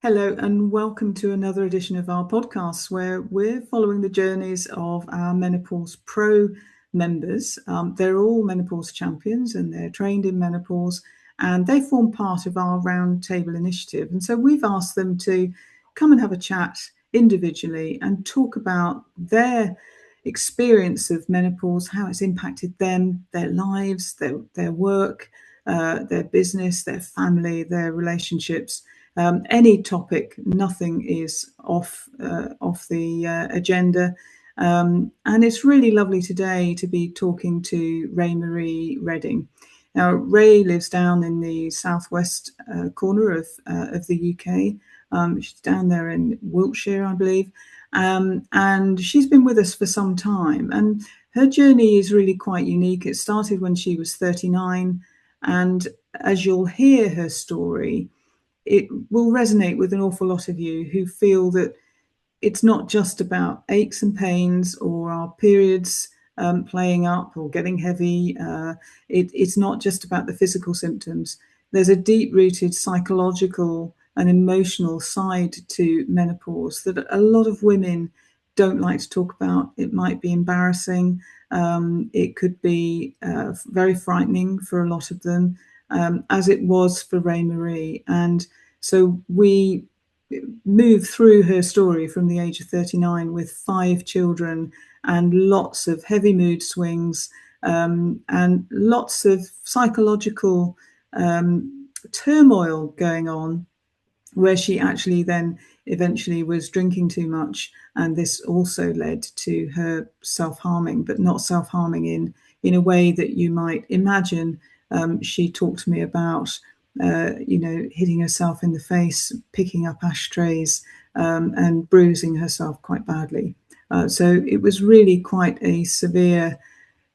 Hello and welcome to another edition of our podcast where we're following the journeys of our Menopause Pro members. They're all Menopause champions and they're trained in menopause and they form part of our roundtable initiative. And so we've asked them to come and have a chat individually and talk about their experience of menopause, how it's impacted them, their lives, their work, their business, their family, their relationships. Any topic, nothing is off the agenda. And it's really lovely today to be talking to Rae-Marie Reading. Now, Rae lives down in the southwest corner of the UK. She's down there in Wiltshire, I believe. And she's been with us for some time. And her journey is really quite unique. It started when she was 39. And as you'll hear her story, it will resonate with an awful lot of you who feel that it's not just about aches and pains or our periods playing up or getting heavy. It's not just about the physical symptoms. There's a deep-rooted psychological and emotional side to menopause that a lot of women don't like to talk about. It might be embarrassing. It could be very frightening for a lot of them. As it was for Rae-Marie. And so we moved through her story from the age of 39 with 5 children and lots of heavy mood swings and lots of psychological turmoil going on, where she actually then eventually was drinking too much. And this also led to her self-harming, but not self-harming in a way that you might imagine. She talked to me about, hitting herself in the face, picking up ashtrays, and bruising herself quite badly. So it was really quite a severe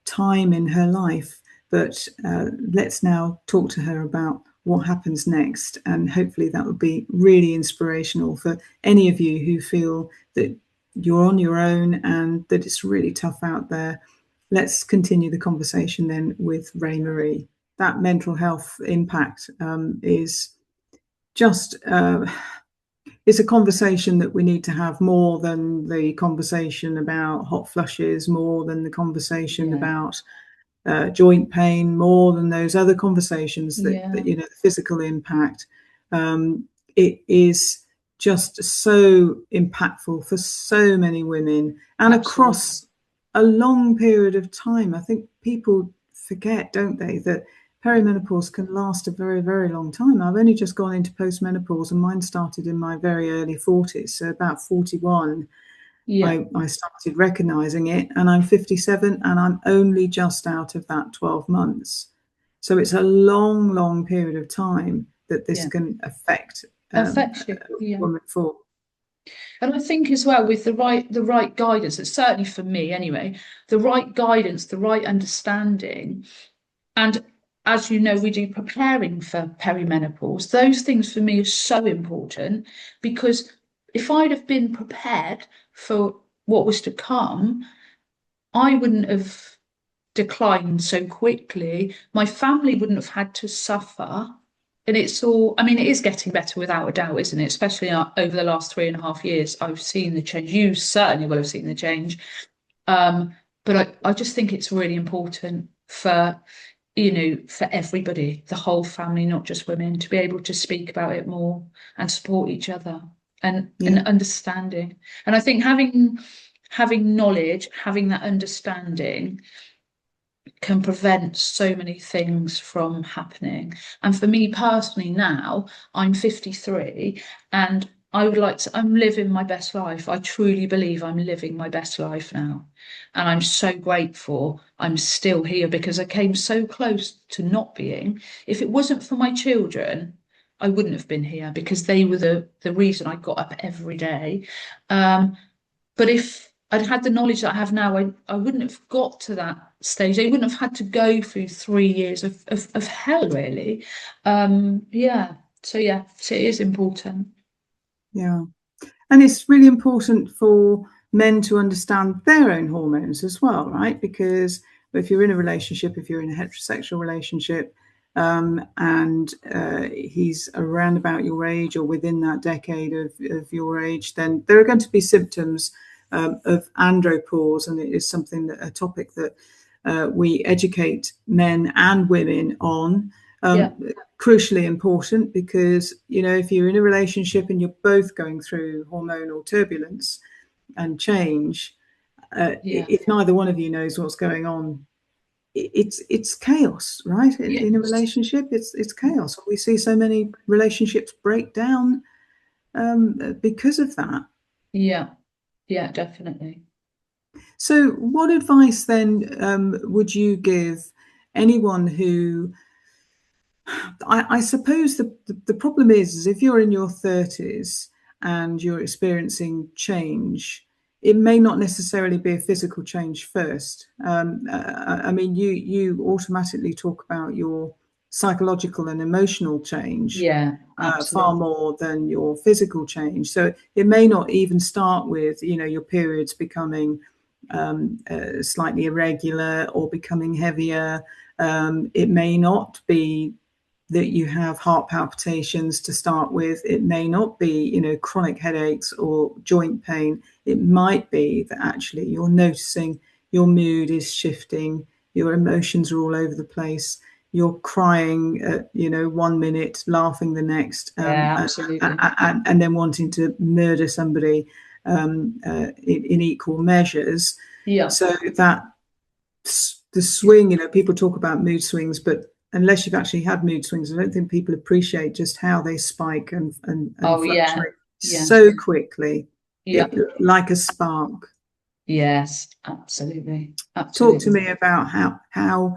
time in her life. But let's now talk to her about what happens next. And hopefully that will be really inspirational for any of you who feel that you're on your own and that it's really tough out there. Let's continue the conversation then with Rae-Marie. That mental health impact is just, it's a conversation that we need to have more than the conversation about hot flushes, more than the conversation about joint pain, more than those other conversations that the physical impact. It is just so impactful for so many women and across a long period of time. I think people forget, don't they, that perimenopause can last a very, very long time. I've only just gone into postmenopause and mine started in my very early 40s. So about 41, I started recognizing it, and I'm 57 and I'm only just out of that 12 months. So it's a long, long period of time that this can affect you, woman for. And I think as well, with the right guidance, it's certainly for me anyway, the right guidance, the right understanding. And as you know, we do preparing for perimenopause. Those things for me are so important, because if I'd have been prepared for what was to come, I wouldn't have declined so quickly. My family wouldn't have had to suffer. And it's all, I mean, it is getting better without a doubt, isn't it? Especially over the last 3.5 years, I've seen the change. You certainly will have seen the change. But I just think it's really important for everybody, the whole family, not just women, to be able to speak about it more and support each other and understanding. And I think having knowledge, having that understanding can prevent so many things from happening. And for me personally, now I'm 53 and I'm living my best life. I truly believe I'm living my best life now. And I'm so grateful I'm still here, because I came so close to not being. If it wasn't for my children, I wouldn't have been here, because they were the reason I got up every day. But if I'd had the knowledge that I have now, I wouldn't have got to that stage. They wouldn't have had to go through 3 years of hell, really. So it is important. Yeah. And it's really important for men to understand their own hormones as well, right? Because if you're in a relationship, if you're in a heterosexual relationship, and he's around about your age or within that decade of your age, then there are going to be symptoms of andropause, and it is a topic that we educate men and women on. Crucially important, because if you're in a relationship and you're both going through hormonal turbulence and change, if neither one of you knows what's going on, it's chaos, right? In a relationship, it's chaos. We see so many relationships break down because of that. Yeah, definitely. So what advice then would you give anyone who, I suppose the problem is if you're in your 30s and you're experiencing change, it may not necessarily be a physical change first. I mean, you automatically talk about your psychological and emotional change far more than your physical change. So it may not even start with, your periods becoming slightly irregular or becoming heavier. It may not be that you have heart palpitations to start with. It may not be, chronic headaches or joint pain. It might be that actually you're noticing your mood is shifting, your emotions are all over the place, you're crying at, 1 minute, laughing the next, and then wanting to murder somebody in equal measures. So that the swing, people talk about mood swings, but unless you've actually had mood swings, I don't think people appreciate just how they spike and fluctuate so quickly, like a spark. Yes, absolutely. Talk to me about how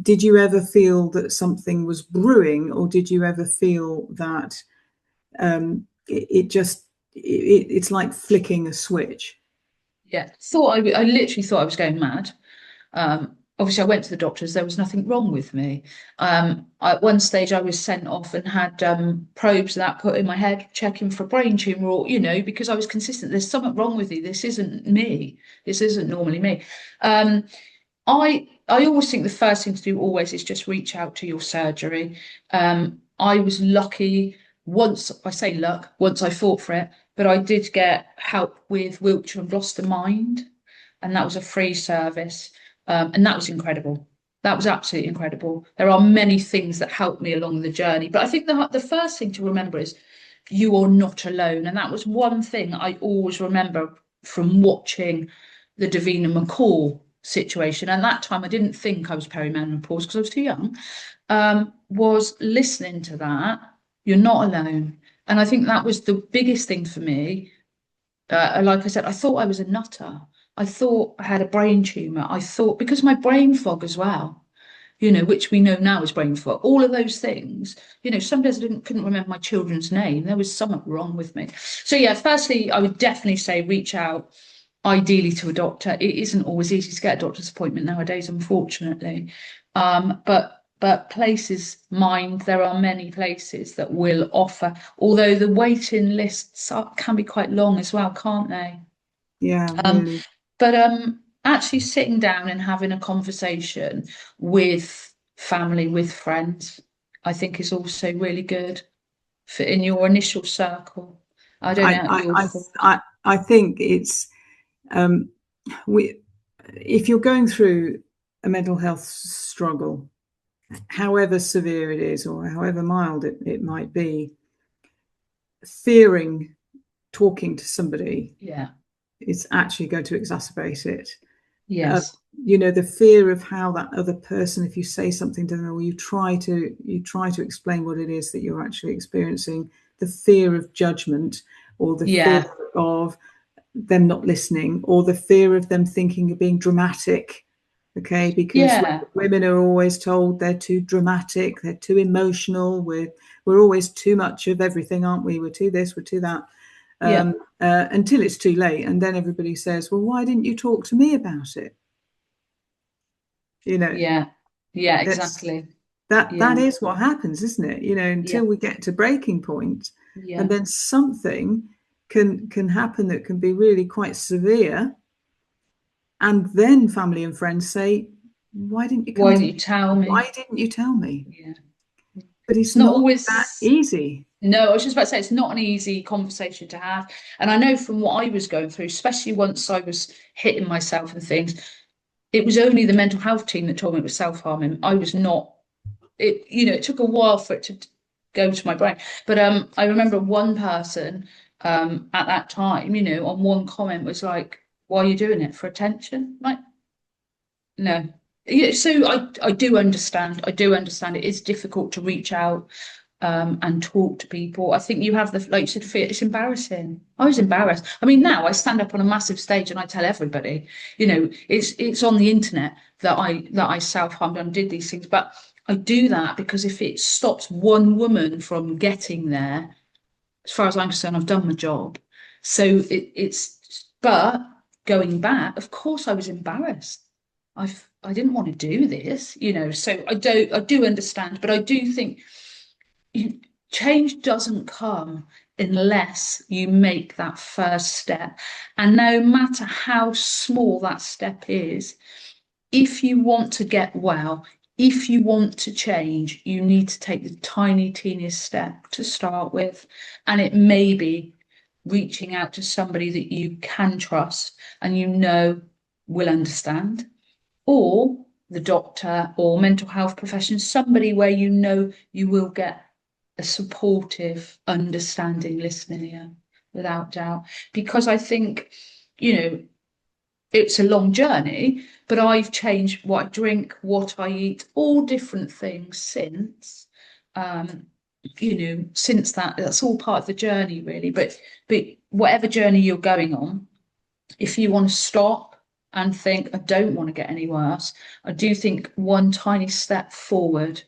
did you ever feel that something was brewing, or did you ever feel that it's like flicking a switch? I literally thought I was going mad. Obviously, I went to the doctors. There was nothing wrong with me. At one stage, I was sent off and had probes that put in my head, checking for brain tumor, or because I was consistent. There's something wrong with you. This isn't me. This isn't normally me. I always think the first thing to do always is just reach out to your surgery. I was lucky. Once I say luck, once I fought for it, but I did get help with Wiltshire and Gloucester Mind, and that was a free service. And that was incredible. That was absolutely incredible. There are many things that helped me along the journey, but I think the first thing to remember is you are not alone. And that was one thing I always remember from watching the Davina McCall situation. And that time I didn't think I was perimenopause because I was too young, was listening to that. You're not alone. And I think that was the biggest thing for me. Like I said, I thought I was a nutter. I thought I had a brain tumor. I thought, because my brain fog as well, which we know now is brain fog, all of those things, some days I couldn't remember my children's name. There was something wrong with me. So yeah, firstly, I would definitely say reach out, ideally to a doctor. It isn't always easy to get a doctor's appointment nowadays, unfortunately. But places, Mind, there are many places that will offer, although the waiting lists can be quite long as well, can't they? Yeah, really. But actually sitting down and having a conversation with family, with friends, I think is also really good for in your initial circle. I don't know. I think it's if you're going through a mental health struggle, however severe it is or however mild it might be, fearing talking to somebody is actually going to exacerbate it. Yes. The fear of how that other person, if you say something to them or you try to explain what it is that you're actually experiencing, the fear of judgment, or the fear of them not listening, or the fear of them thinking you're being dramatic. Okay, because women are always told they're too dramatic, they're too emotional, we're always too much of everything, aren't we? We're too this, we're too that. Until it's too late, and then everybody says, well, why didn't you talk to me about it? Exactly. That is what happens, isn't it? Until we get to breaking point, and then something can happen that can be really quite severe, and then family and friends say, why didn't you come Why to didn't you me? tell me? Why didn't you tell me? Yeah. But it's It's not not that always. easy. No, I was just about to say it's not an easy conversation to have. And I know from what I was going through, especially once I was hitting myself and things, it was only the mental health team that told me it was self-harming. I was not, it took a while for it to go to my brain. But I remember one person at that time, on one comment was like, why are you doing it? For attention? Like, no. Yeah, so I do understand. I do understand it is difficult to reach out and talk to people. I think you have like you said, fear. It's embarrassing. I was embarrassed. I mean, now I stand up on a massive stage and I tell everybody, it's on the internet that I self-harmed and did these things. But I do that because if it stops one woman from getting there, as far as I'm concerned, I've done my job. So but going back, of course I was embarrassed. I didn't want to do this, so I do understand, but I do think change doesn't come unless you make that first step. And no matter how small that step is, if you want to get well, if you want to change, you need to take the tiny, teeniest step to start with. And it may be reaching out to somebody that you can trust and will understand, or the doctor or mental health profession, somebody where you will get a supportive, understanding listening ear, without doubt. Because I think, it's a long journey, but I've changed what I drink, what I eat, all different things since. Since that's all part of the journey, really. But whatever journey you're going on, if you want to stop and think, I don't want to get any worse, I do think one tiny step forward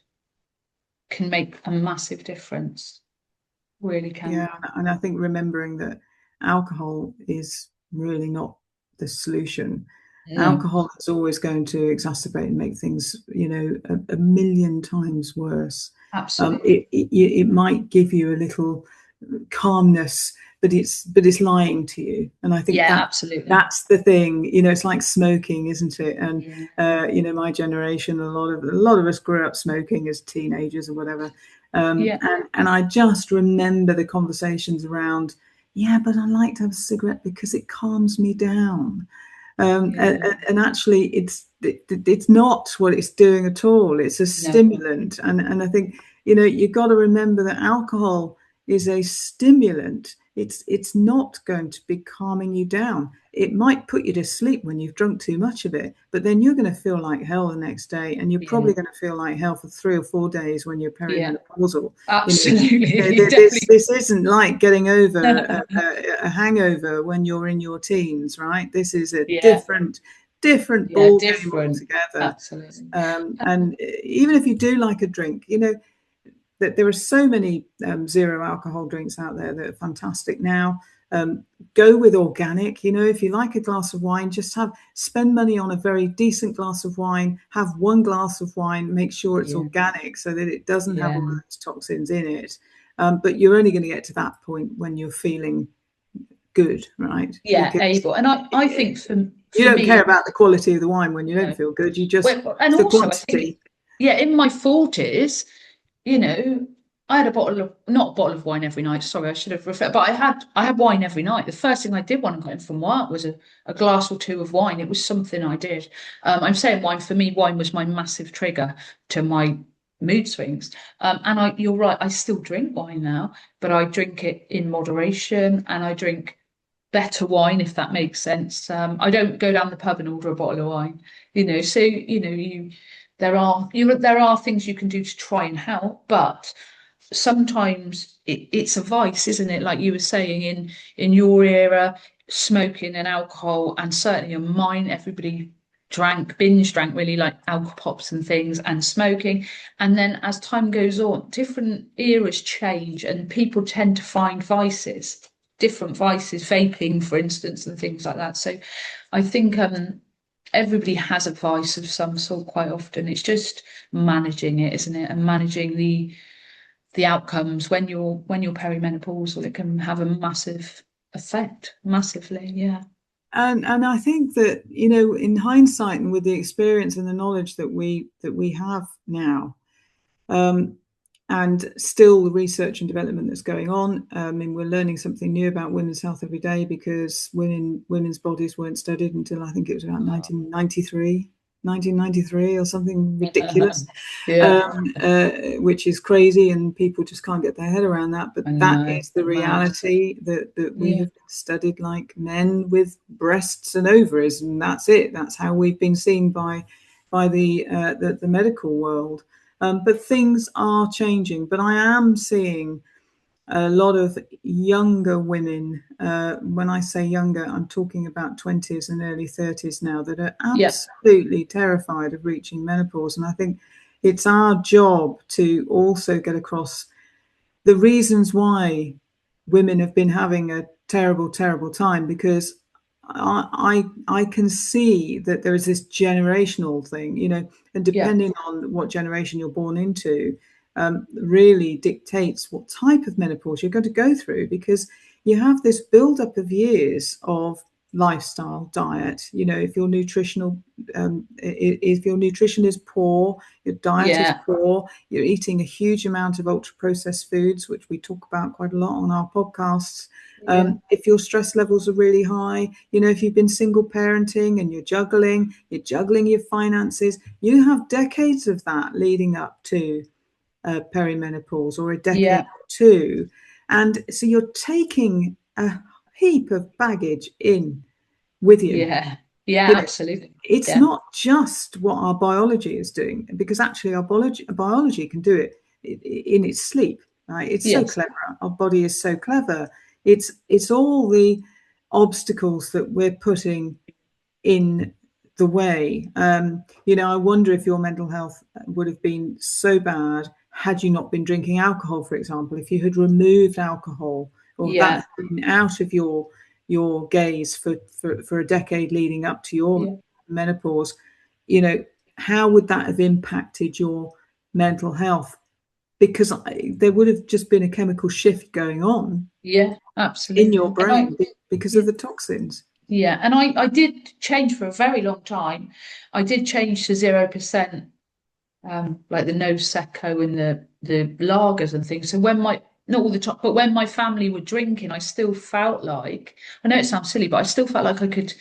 can make a massive difference. Really can. Yeah, and I think remembering that alcohol is really not the solution. No, Alcohol is always going to exacerbate and make things, a million times worse. absolutely. It might give you a little calmness, but it's lying to you. And I think Yeah, that absolutely. that's the thing. It's like smoking, isn't it? And Yeah, my generation, a lot of us grew up smoking as teenagers or whatever. yeah, And I just remember the conversations around, yeah, but I like to have a cigarette because it calms me down. And, yeah. and actually, it's not what it's doing at all. It's a No, stimulant, and I think you've got to remember that alcohol is a stimulant. It's not going to be calming you down. It might put you to sleep when you've drunk too much of it, but then you're going to feel like hell the next day, and you're yeah, probably going to feel like hell for 3 or 4 days when you're yeah, perimenopausal. absolutely. This Definitely. this isn't like getting over a hangover when you're in your teens, right? This is a Yeah, different yeah, ball game different. altogether. Absolutely. And even if you do like a drink, that there are so many zero alcohol drinks out there that are fantastic now. Go with organic. If you like a glass of wine, just spend money on a very decent glass of wine. Have one glass of wine. Make sure it's Yeah, organic so that it doesn't have all yeah, those toxins in it. But you're only going to get to that point when you're feeling good, right? yeah, Because able. And I think for you for don't care me, about the quality of the wine when you don't no. feel good. You just, Well, and it's the also I think, quantity. yeah, in my forties, you know, I had a bottle of not a bottle of wine every night. Sorry, I should have referred, but I had wine every night. The first thing I did when I got in from work was a glass or two of wine. It was something I did. I'm saying wine for me, wine was my massive trigger to my mood swings. And you're right, I still drink wine now, but I drink it in moderation and I drink better wine, if that makes sense. I don't go down the pub and order a bottle of wine, So there are things you can do to try and help, but sometimes it's a vice, isn't it? Like you were saying, in your era, smoking and alcohol, and certainly in mine, everybody binge drank really like alcohol pops and things, and smoking. And then as time goes on, different eras change, and people tend to find vices, different vices, vaping, for instance, and things like that. So I think everybody has a vice of some sort quite often. It's just managing it, isn't it? And managing the outcomes when you're perimenopausal. It can have a massive effect, massively. Yeah. And I think that, you know, in hindsight and with the experience and the knowledge that we have now, and still the research and development that's going on. I mean, we're learning something new about women's health every day, because women's bodies weren't studied until I think it was about 1993 or something ridiculous, Yeah, which is crazy, and people just can't get their head around that. But I that know. is the reality, that we Yeah, have been studied like men with breasts and ovaries, and that's it. That's how we've been seen by the medical world. But things are changing. But I am seeing a lot of younger women. When I say younger, I'm talking about 20s and early 30s now, that are yeah, absolutely terrified of reaching menopause. And I think it's our job to also get across the reasons why women have been having a terrible, terrible time, because I can see that there is this generational thing, you know, and yeah, depending on what generation you're born into, really dictates what type of menopause you're going to go through, because you have this build-up of years of lifestyle, diet. You know, if your if your nutrition is poor, your diet is yeah, poor, you're eating a huge amount of ultra processed foods, which we talk about quite a lot on our podcasts. yeah, If your stress levels are really high, you know, if you've been single parenting and you're juggling your finances, you have decades of that leading up to perimenopause, or a decade yeah, or two. And so you're taking a heap of baggage in with you. yeah, yeah, You know, absolutely. it's Yeah, not just what our biology is doing, because actually our biology can do it in its sleep. Right? It's so yes, clever. Our body is so clever. It's all the obstacles that we're putting in the way. You know, I wonder if your mental health would have been so bad had you not been drinking alcohol, for example. If you had removed alcohol, or that yeah, had been out of your gaze for a decade leading up to your yeah, menopause, you know, how would that have impacted your mental health? Because there would have just been a chemical shift going on yeah, in your absolutely. And I, brain because yeah, of the toxins. yeah, and I did change for a very long time. I did change to 0%, like the no secco and the lagers and things. So when my not all the time, but when my family were drinking, I still felt like, I know it sounds silly, but I still felt like I could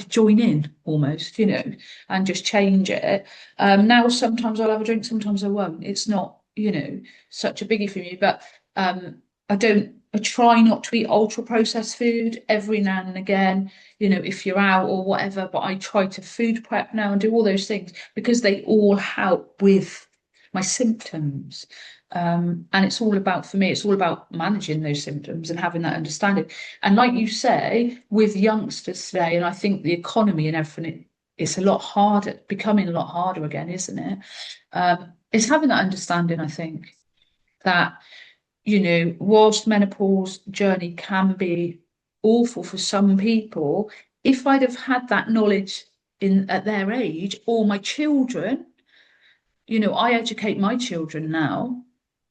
join in almost, you know, and just change it. Now sometimes I'll have a drink, sometimes I won't. It's not, you know, such a biggie for me, but I don't. I try not to eat ultra processed food every now and again, you know, if you're out or whatever, but I try to food prep now and do all those things because they all help with my symptoms. And it's all about, for me, it's all about managing those symptoms and having that understanding. And like you say, with youngsters today, and I think the economy and everything, it's a lot harder, becoming a lot harder again, isn't it? It's having that understanding, I think, that, you know, whilst menopause journey can be awful for some people, if I'd have had that knowledge in at their age, or my children, you know, I educate my children now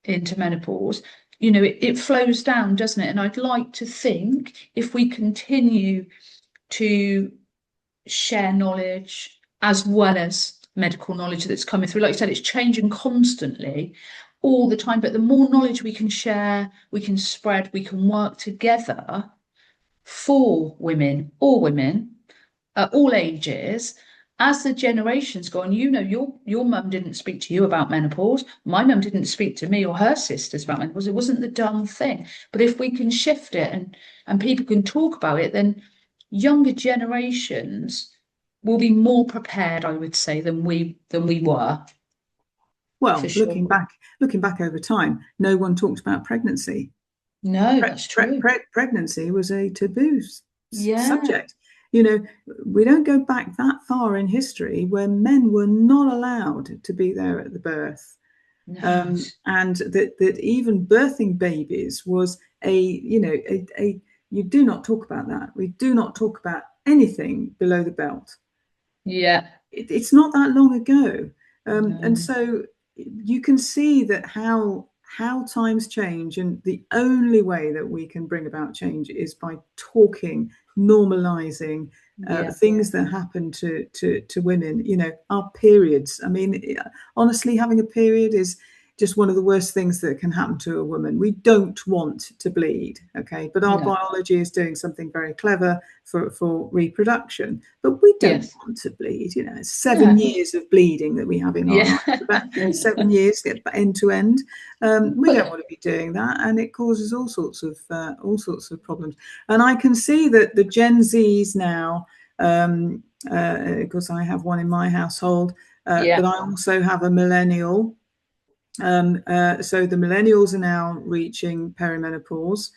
into menopause, you know, it flows down, doesn't it? And I'd like to think if we continue to share knowledge as well as medical knowledge that's coming through, like you said, it's changing constantly all the time. But the more knowledge we can share, we can spread, we can work together for women, all women, at all ages, as the generations go on. You know, your mum didn't speak to you about menopause. My mum didn't speak to me or her sisters about menopause. It wasn't the done thing. But if we can shift it and people can talk about it, then younger generations will be more prepared, I would say, than we were, for Well, sure. looking back over time, no one talked about pregnancy. No, that's true. Pregnancy was a taboo Yeah, subject. You know, we don't go back that far in history where men were not allowed to be there at the birth, no, and that even birthing babies was a you do not talk about that. We do not talk about anything below the belt. yeah, It's not that long ago, and no, so you can see that how times change, and the only way that we can bring about change is by talking, normalizing, things that happen to women, you know, our periods. I mean, honestly, having a period is just one of the worst things that can happen to a woman. We don't want to bleed, okay? But our biology is doing something very clever for reproduction. But we don't want to bleed, you know. It's 7 years of bleeding that we have in our lives, about 7 years end to end. We don't want to be doing that, and it causes all sorts of problems. And I can see that the Gen Zs now, because I have one in my household, but I also have a millennial. So the millennials are now reaching perimenopause.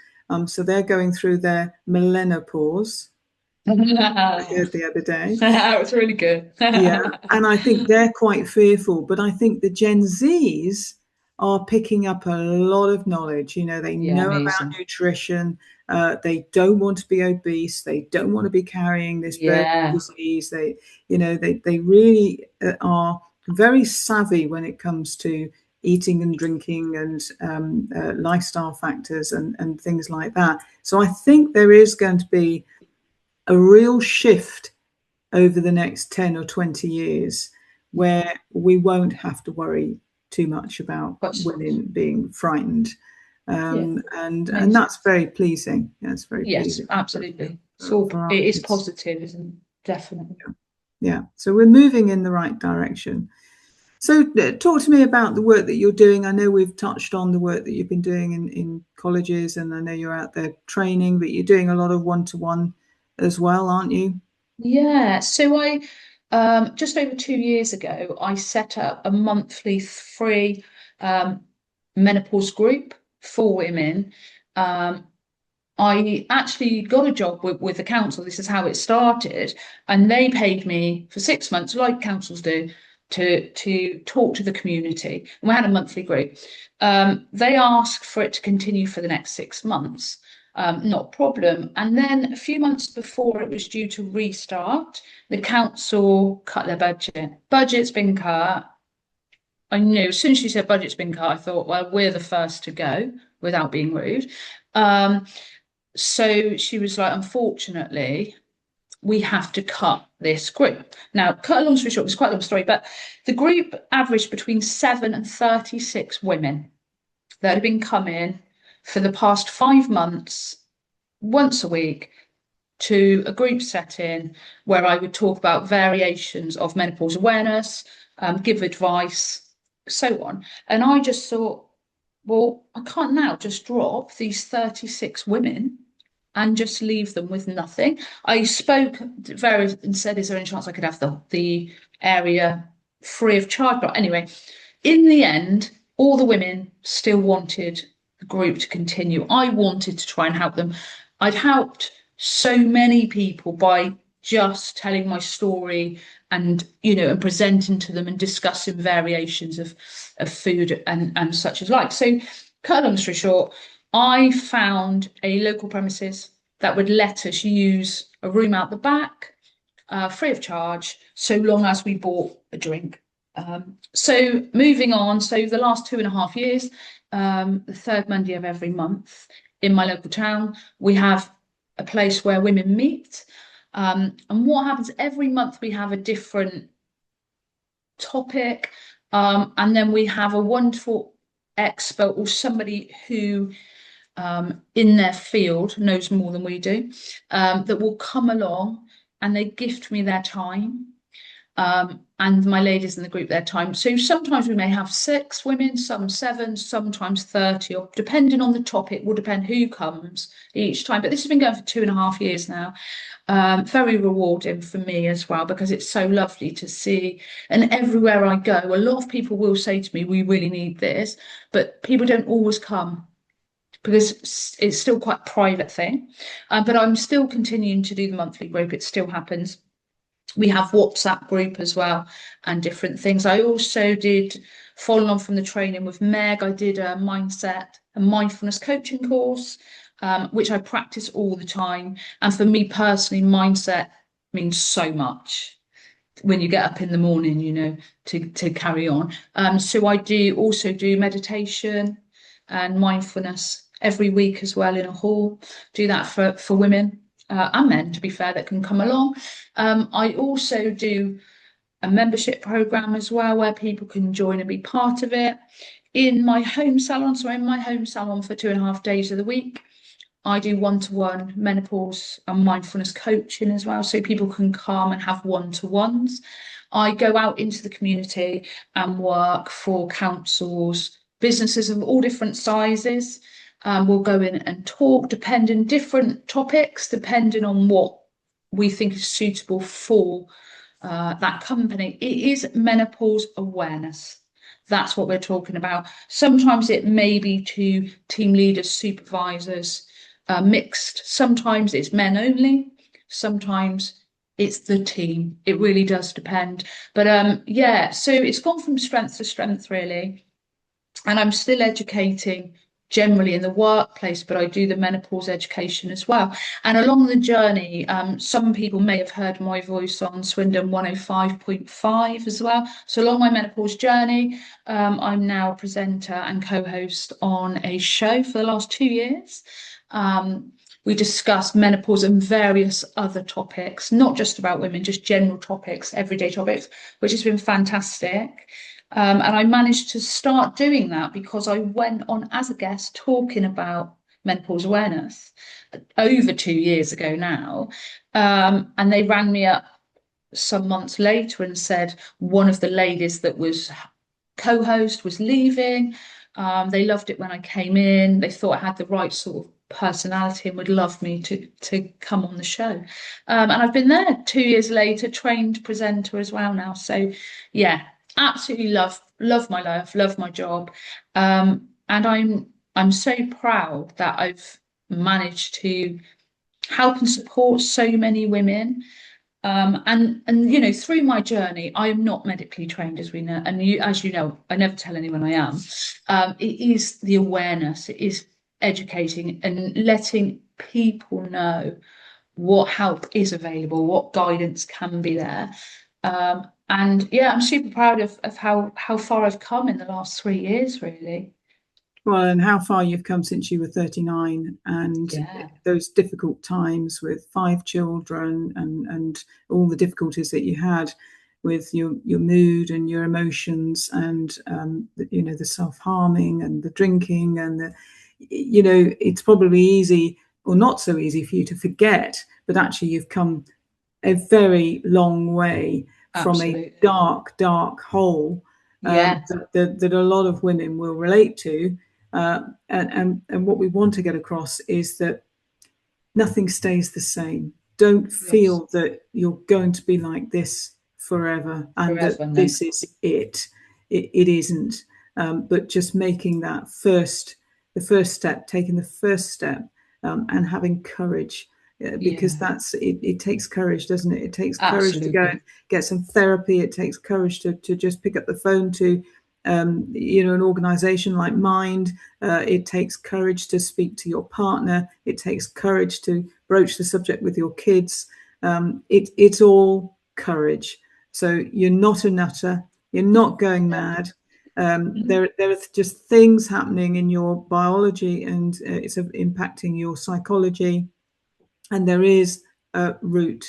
So they're going through their menopause. I heard the other day. That was really good. And I think they're quite fearful. But I think the Gen Zs are picking up a lot of knowledge. You know, they know about nutrition. They don't want to be obese. They don't want to be carrying this disease. They really are very savvy when it comes to eating and drinking and lifestyle factors and things like that. So I think there is going to be a real shift over the next 10 or 20 years where we won't have to worry too much about women being frightened. And that's very pleasing. That's very pleasing. Yes, absolutely. So it is positive, isn't it? Definitely. Yeah. So we're moving in the right direction. So talk to me about the work that you're doing. I know we've touched on the work that you've been doing in colleges, and I know you're out there training, but you're doing a lot of one-to-one as well, aren't you? Yeah. So I, just over 2 years ago, I set up a monthly free menopause group for women. I actually got a job with the council. This is how it started. And they paid me for 6 months, like councils do, to talk to the community. And we had a monthly group. They asked for it to continue for the next 6 months. Not a problem. And then a few months before it was due to restart, the council cut their budget. Budget's been cut. I knew as soon as she said budget's been cut, I thought, well, we're the first to go, without being rude. So she was like, unfortunately, we have to cut this group. Now, cut a long story short, it's quite a long story, but the group averaged between 7 and 36 women that had been coming for the past 5 months, once a week, to a group setting where I would talk about variations of menopause awareness, give advice, so on. And I just thought, well, I can't now just drop these 36 women and just leave them with nothing. I spoke very and said, is there any chance I could have the area free of charge? But anyway, in the end, all the women still wanted the group to continue. I wanted to try and help them. I'd helped so many people by just telling my story and, you know, and presenting to them and discussing variations of food and such as like. So, cut a long story short, I found a local premises that would let us use a room out the back, free of charge, so long as we bought a drink. So moving on, so the last 2.5 years, the third Monday of every month in my local town, we have a place where women meet. And what happens every month, we have a different topic, and then we have a wonderful expert or somebody who in their field knows more than we do, that will come along and they gift me their time, and my ladies in the group their time. So sometimes we may have 6 women, some 7, sometimes 30, or depending on the topic, will depend who comes each time. But this has been going for 2.5 years now. Very rewarding for me as well, because it's so lovely to see. And everywhere I go, a lot of people will say to me, we really need this, but people don't always come because it's still quite a private thing. But I'm still continuing to do the monthly group. It still happens. We have WhatsApp group as well and different things. I also did, following on from the training with Meg, I did a mindset and mindfulness coaching course, which I practice all the time. And for me personally, mindset means so much when you get up in the morning, you know, to carry on. So I also do meditation and mindfulness every week as well in a hall. Do that for women. and men, to be fair, that can come along. I also do a membership program as well, where people can join and be part of it. In my home salon, so in my home salon for 2.5 days of the week, I do one-to-one menopause and mindfulness coaching as well, so people can come and have one-to-ones. I go out into the community and work for councils, businesses of all different sizes. We'll go in and talk, depending different topics, depending on what we think is suitable for that company. It is menopause awareness. That's what we're talking about. Sometimes it may be to team leaders, supervisors, mixed. Sometimes it's men only. Sometimes it's the team. It really does depend. But yeah, so it's gone from strength to strength, really. And I'm still educating generally in the workplace, but I do the menopause education as well. And along the journey, some people may have heard my voice on Swindon 105.5 as well. So along my menopause journey, I'm now a presenter and co-host on a show for the last 2 years. We discuss menopause and various other topics, not just about women, just general topics, everyday topics, which has been fantastic. And I managed to start doing that because I went on as a guest talking about menopause awareness over 2 years ago now. And they rang me up some months later and said one of the ladies that was co-host was leaving. They loved it when I came in. They thought I had the right sort of personality and would love me to come on the show. And I've been there 2 years later, trained presenter as well now. So yeah, absolutely love my life, love my job. And I'm so proud that I've managed to help and support so many women. And you know, through my journey, I am not medically trained, as we know, and as you know, I never tell anyone I am. It is the awareness, it is educating and letting people know what help is available, what guidance can be there. And yeah, I'm super proud of how far I've come in the last 3 years, really. Well, and how far you've come since you were 39, and Yeah. those difficult times with 5 children and all the difficulties that you had with your mood and your emotions, and you know, the self-harming and the drinking and the, you know, it's probably easy or not so easy for you to forget, but actually you've come a very long way from Absolutely. a dark hole Yeah. that a lot of women will relate to. And what we want to get across is that nothing stays the same. Don't feel that you're going to be like this forever and Forever, that no. this is it. It isn't. But just making that the first step, taking the first step, and having courage. Because that's it. It takes courage, doesn't it? It takes courage to go and get some therapy. It takes courage to just pick up the phone to you know, an organization like Mind. It takes courage to speak to your partner. It takes courage to broach the subject with your kids. It's all courage. So you're not a nutter. You're not going mad. There are just things happening in your biology, and it's impacting your psychology. And there is a route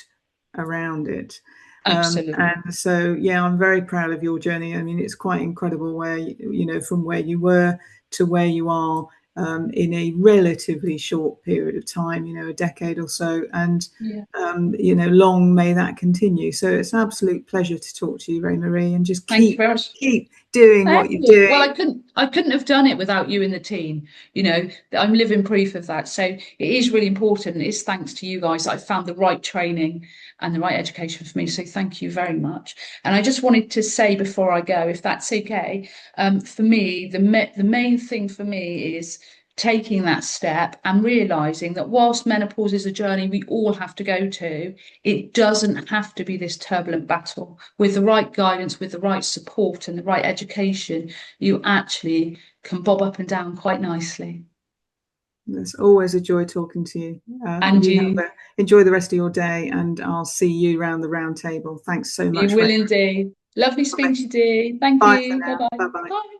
around it. Absolutely. And so, yeah, I'm very proud of your journey. I mean, it's quite incredible where, you know, from where you were to where you are in a relatively short period of time, you know, a decade or so. And, you know, long may that continue. So it's an absolute pleasure to talk to you, Rae-Marie, and just keep doing what you're doing. Well, I couldn't have done it without you in the team. You know, I'm living proof of that. So it is really important. It's thanks to you guys that I found the right training and the right education for me. So thank you very much. And I just wanted to say before I go, if that's okay, for me, the main thing for me is taking that step and realizing that whilst menopause is a journey we all have to go to, it doesn't have to be this turbulent battle. With the right guidance, with the right support and the right education, you actually can bob up and down quite nicely. It's always a joy talking to you. And you enjoy the rest of your day, and I'll see you around the round table. Thanks so much. You will indeed. Lovely speaking to you, Dee. Thank Bye for you. now. Bye-bye. Bye-bye. Bye.